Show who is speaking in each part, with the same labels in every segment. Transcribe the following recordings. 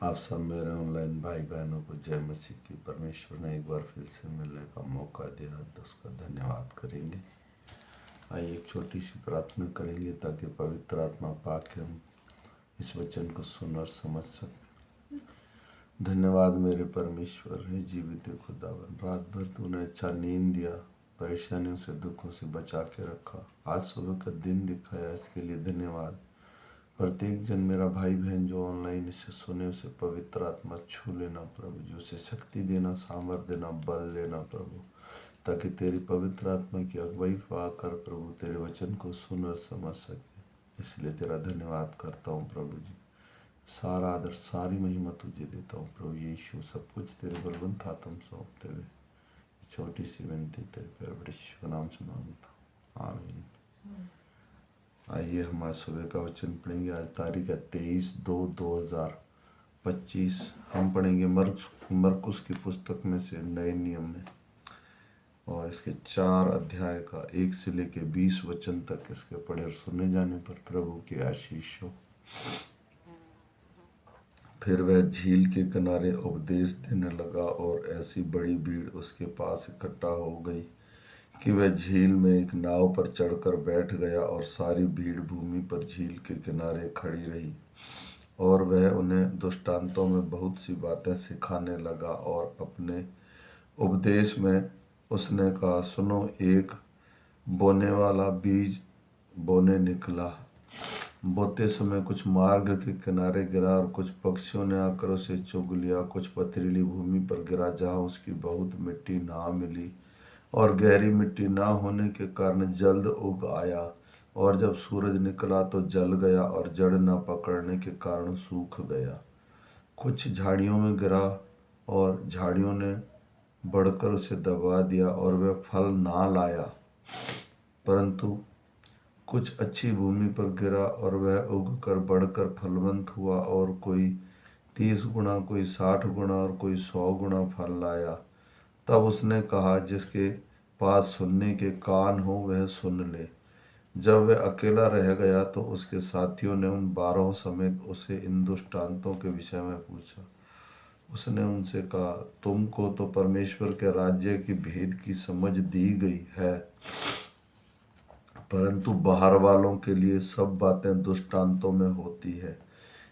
Speaker 1: आप सब मेरे ऑनलाइन भाई बहनों को जय मसीह की। परमेश्वर ने एक बार फिर से मिलने का मौका दिया तो उसका धन्यवाद करेंगे। आइए एक छोटी सी प्रार्थना करेंगे ताकि पवित्र आत्मा पाक के हम इस वचन को सुन और समझ सकें। धन्यवाद मेरे परमेश्वर है जीवित खुदावन, रात भर तूने अच्छा नींद दिया, परेशानियों से दुखों से बचा के रखा, आज सुबह का दिन दिखाया, इसके लिए धन्यवाद। प्रत्येक जन मेरा भाई बहन जो ऑनलाइन इसे सुने उसे पवित्र आत्मा छू लेना प्रभु, जो उसे शक्ति देना, सामर्थ्य देना, बल देना प्रभु, ताकि तेरी पवित्र आत्मा की अगुवाई पाकर प्रभु तेरे वचन को सुन और समझ सके। इसलिए तेरा धन्यवाद करता हूँ प्रभु जी। सारा आदर सारी महिमा तुझे देता हूँ प्रभु यीशु। सब कुछ तेरे बलवंत हाथों में सौंपते हुए छोटी सी विनती तेरे प्यारे बड़े यीशु नाम से मांगता हूँ, आमीन। आइए हम आज सुबह का वचन पढ़ेंगे। आज तारीख है 23/2/2025। हम पढ़ेंगे मरकुस की पुस्तक में से नए नियम में, और इसके 4 अध्याय का 1 से लेके 20 वचन तक इसके पढ़े और सुने जाने पर प्रभु की आशीष हो। फिर वह झील के किनारे उपदेश देने लगा और ऐसी बड़ी भीड़ उसके पास इकट्ठा हो गई कि वह झील में एक नाव पर चढ़कर बैठ गया और सारी भीड़ भूमि पर झील के किनारे खड़ी रही। और वह उन्हें दृष्टांतों में बहुत सी बातें सिखाने लगा। और अपने उपदेश में उसने कहा, सुनो, एक बोने वाला बीज बोने निकला। बोते समय कुछ मार्ग के किनारे गिरा और कुछ पक्षियों ने आकर उसे चुग लिया। कुछ पथरीली भूमि पर गिरा जहाँ उसकी बहुत मिट्टी ना मिली, और गहरी मिट्टी ना होने के कारण जल्द उग आया। और जब सूरज निकला तो जल गया और जड़ न पकड़ने के कारण सूख गया। कुछ झाड़ियों में गिरा और झाड़ियों ने बढ़कर उसे दबा दिया और वह फल ना लाया। परंतु कुछ अच्छी भूमि पर गिरा और वह उगकर बढ़कर फलवंत हुआ, और कोई 30 गुना, कोई 60 गुना और कोई 100 गुना फल लाया। तब उसने कहा, जिसके पास सुनने के कान हो वह सुन ले। जब वह अकेला रह गया तो उसके साथियों ने उन 12 समेत उसे इन दृष्टांतों के विषय में पूछा। उसने उनसे कहा, तुमको तो परमेश्वर के राज्य की भेद की समझ दी गई है, परंतु बाहर वालों के लिए सब बातें दृष्टांतों में होती है,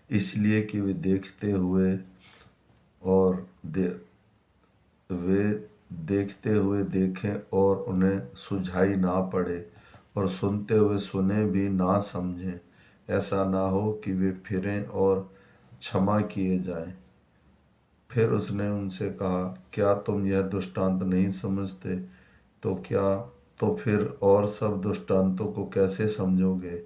Speaker 1: इसलिए कि वे देखते हुए देखें और उन्हें सुझाई ना पड़े, और सुनते हुए सुने भी ना समझें। ऐसा ना हो कि वे फिरें और क्षमा किए जाएं। फिर उसने उनसे कहा, क्या तुम यह दृष्टांत नहीं समझते? तो फिर और सब दृष्टांतों को कैसे समझोगे?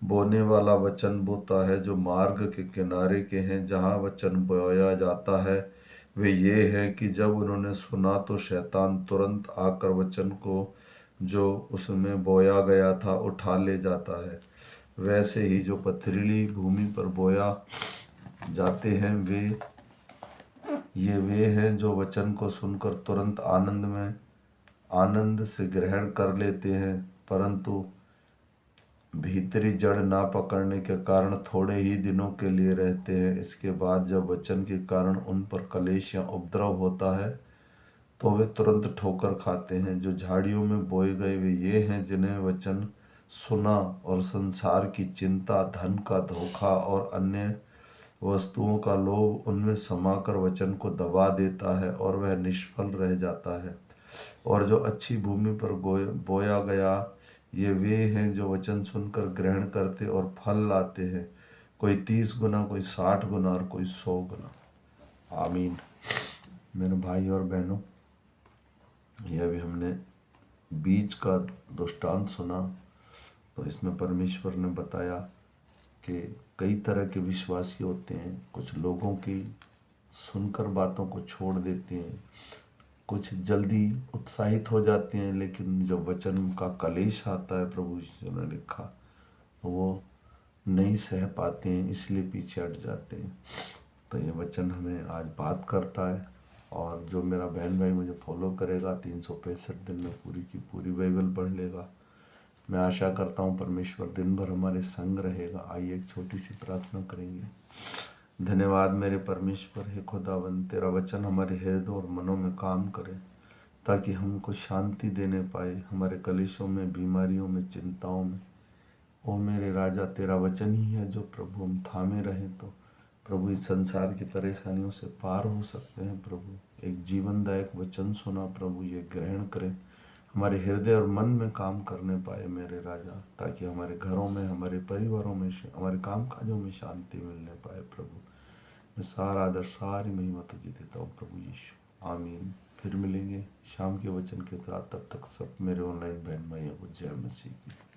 Speaker 1: बोने वाला वचन बोता है जो मार्ग के किनारे के हैं। जहाँ वचन बोया जाता है वे ये है कि जब उन्होंने सुना तो शैतान तुरंत आकर वचन को जो उसमें बोया गया था उठा ले जाता है। वैसे ही जो पथरीली भूमि पर बोया जाते हैं वे हैं जो वचन को सुनकर तुरंत आनंद से ग्रहण कर लेते हैं, परंतु भीतरी जड़ ना पकड़ने के कारण थोड़े ही दिनों के लिए रहते हैं। इसके बाद जब वचन के कारण उन पर क्लेश या उपद्रव होता है तो वे तुरंत ठोकर खाते हैं। जो झाड़ियों में बोए गए वे ये हैं जिन्हें वचन सुना और संसार की चिंता, धन का धोखा और अन्य वस्तुओं का लोभ उनमें समाकर वचन को दबा देता है और वह निष्फल रह जाता है। और जो अच्छी भूमि पर बोया गया ये वे हैं जो वचन सुनकर ग्रहण करते और फल लाते हैं, कोई 30 गुना, कोई 60 गुना और कोई 100 गुना। आमीन। मेरे भाई और बहनों, यह भी हमने बीज का दृष्टांत सुना। तो इसमें परमेश्वर ने बताया कि कई तरह के विश्वासी होते हैं। कुछ लोगों की सुनकर बातों को छोड़ देते हैं, कुछ जल्दी उत्साहित हो जाते हैं, लेकिन जब वचन का कलेश आता है, प्रभु यीशु ने लिखा, तो वो नहीं सह पाते हैं, इसलिए पीछे हट जाते हैं। तो ये वचन हमें आज बात करता है। और जो मेरा बहन भाई मुझे फॉलो करेगा 365 दिन में पूरी की पूरी बाइबल पढ़ लेगा। मैं आशा करता हूँ परमेश्वर दिन भर हमारे संग रहेगा। आइए एक छोटी सी प्रार्थना करेंगे। धन्यवाद मेरे परमेश्वर, हे खुदावंद, तेरा वचन हमारे हृदय और मनों में काम करे ताकि हमको शांति देने पाए हमारे कलेशों में, बीमारियों में, चिंताओं में। ओ मेरे राजा, तेरा वचन ही है जो प्रभु हम थामे रहें तो प्रभु इस संसार की परेशानियों से पार हो सकते हैं। प्रभु एक जीवनदायक वचन सुना प्रभु, ये ग्रहण करें, हमारे हृदय और मन में काम करने पाए मेरे राजा, ताकि हमारे घरों में, हमारे परिवारों में, हमारे काम काजों में शांति मिलने पाए। प्रभु मैं सारा आदर, सारी महिमा तुझे देता हूँ प्रभु यीशु, आमीन। फिर मिलेंगे शाम के वचन के साथ, तब तक सब मेरे ऑनलाइन बहन भाइयों को जय मसीह की।